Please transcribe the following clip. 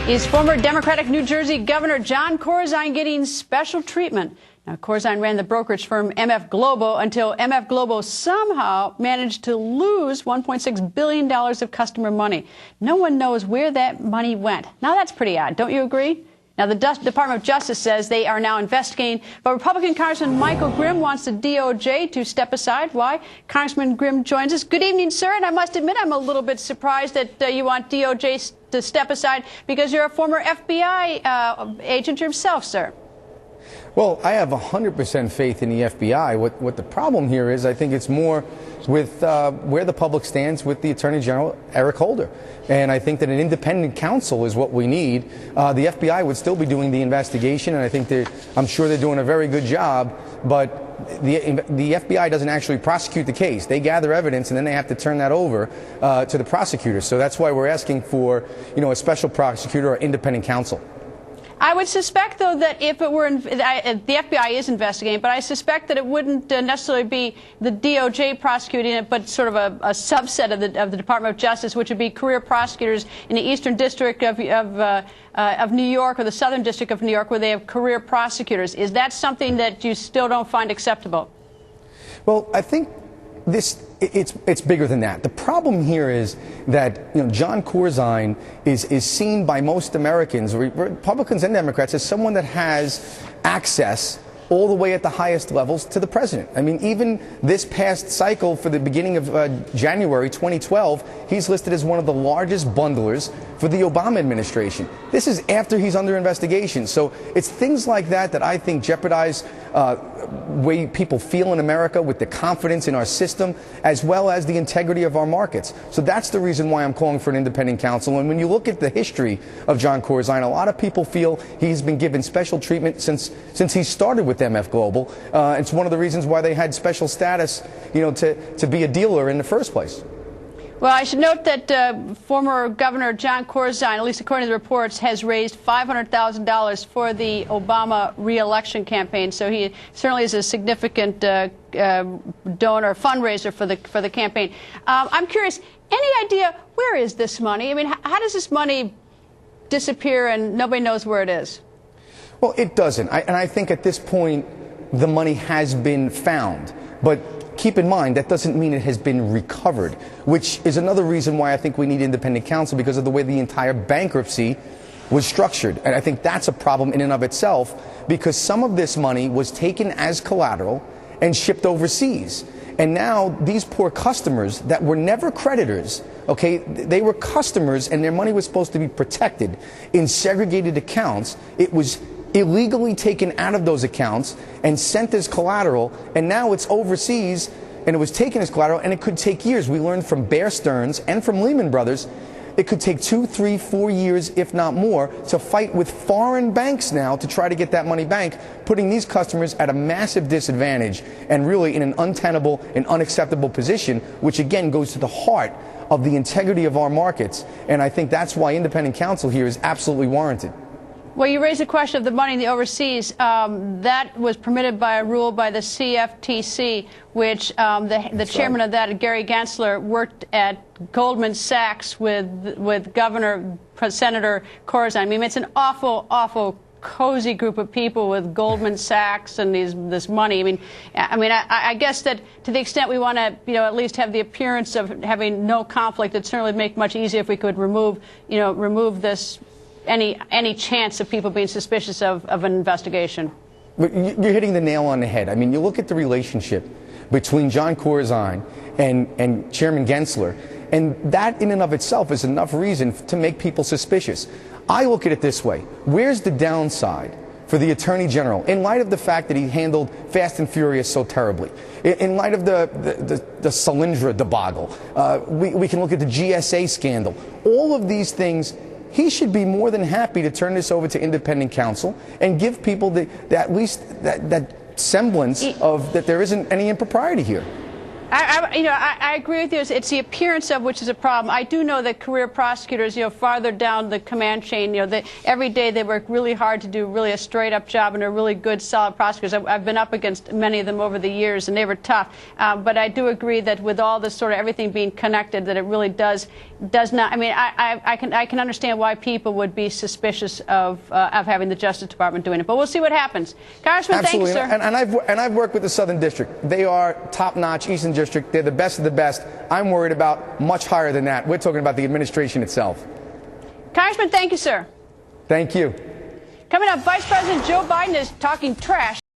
Is former Democratic New Jersey Governor Jon Corzine getting special treatment? Now, Corzine ran the brokerage firm MF Global until MF Global somehow managed to lose $1.6 billion of customer money. No one knows where that money went. Now, that's pretty odd. Don't you agree? Now, the Department of Justice says they are now investigating, but Republican Congressman Michael Grimm wants the DOJ to step aside. Why? Congressman Grimm joins us. Good evening, sir, and I must admit I'm a little bit surprised that you want DOJ to step aside because you're a former FBI agent yourself, sir. Well, I have 100% faith in the FBI. What the problem here is, I think it's more with where the public stands with the Attorney General, Eric Holder. And I think that an independent counsel is what we need. The FBI would still be doing the investigation, and I think I'm sure they're doing a very good job, but the FBI doesn't actually prosecute the case. They gather evidence, and then they have to turn that over to the prosecutor. So that's why we're asking for, a special prosecutor or independent counsel. I would suspect, though, that if it were the FBI is investigating, but I suspect that it wouldn't necessarily be the DOJ prosecuting it, but sort of a subset of the Department of Justice, which would be career prosecutors in the Eastern District of New York or the Southern District of New York, where they have career prosecutors. Is that something that you still don't find acceptable? Well, I think it's bigger than that. The problem here is that Jon Corzine is seen by most Americans, Republicans and Democrats, as someone that has access all the way at the highest levels to the president. I mean, even this past cycle for the beginning of January 2012, he's listed as one of the largest bundlers for the Obama administration. This is after he's under investigation. So it's things like that I think jeopardize way people feel in America with the confidence in our system, as well as the integrity of our markets. So that's the reason why I'm calling for an independent counsel. And when you look at the history of Jon Corzine, a lot of people feel he's been given special treatment since he started with MF Global. It's one of the reasons why they had special status, to be a dealer in the first place. Well, I should note that former Governor Jon Corzine, at least according to the reports, has raised $500,000 for the Obama re-election campaign. So he certainly is a significant donor, fundraiser for the campaign. I'm curious, any idea where is this money? I mean, how does this money disappear and nobody knows where it is? Well, it doesn't. And I think at this point the money has been found. But keep in mind, that doesn't mean it has been recovered, which is another reason why I think we need independent counsel, because of the way the entire bankruptcy was structured. And I think that's a problem in and of itself, because some of this money was taken as collateral and shipped overseas. And now these poor customers that were never creditors, okay, they were customers and their money was supposed to be protected in segregated accounts. It was illegally taken out of those accounts and sent as collateral, and now it's overseas and it was taken as collateral, and it could take years. We learned from Bear Stearns and from Lehman Brothers it could take 2, 3, 4 years, if not more, to fight with foreign banks now to try to get that money back, putting these customers at a massive disadvantage and really in an untenable and unacceptable position, which again goes to the heart of the integrity of our markets. And I think that's why independent counsel here is absolutely warranted. Well, you raised the question of the money in the overseas. That was permitted by a rule by the CFTC, which the chairman of that, Gary Gensler, worked at Goldman Sachs with Governor Senator Corzine. I mean, it's an awful cozy group of people with Goldman Sachs and this money. I guess that to the extent we want to, at least have the appearance of having no conflict, it'd certainly make it much easier if we could remove this. Any chance of people being suspicious of an investigation. You're hitting the nail on the head. I mean, you look at the relationship between Jon Corzine and Chairman Gensler, and that in and of itself is enough reason to make people suspicious. I look at it this way. Where's the downside for the Attorney General in light of the fact that he handled Fast and Furious so terribly? In light of the Solyndra debacle, we can look at the GSA scandal. All of these things, he should be more than happy to turn this over to independent counsel and give people at least that semblance of that there isn't any impropriety here. I agree with you. It's the appearance of which is a problem. I do know that career prosecutors, farther down the command chain, every day they work really hard to do really a straight-up job and are really good, solid prosecutors. I've been up against many of them over the years, and they were tough. But I do agree that with all this sort of everything being connected, that it really does not. I mean, I can understand why people would be suspicious of having the Justice Department doing it. But we'll see what happens. Congressman, Absolutely. thank you, sir. And I've worked with the Southern District. They are top-notch. Eastern District, they're the best of the best. I'm worried about much higher than that. We're talking about the administration itself. Congressman, thank you, sir. Thank you. Coming up, Vice President Joe Biden is talking trash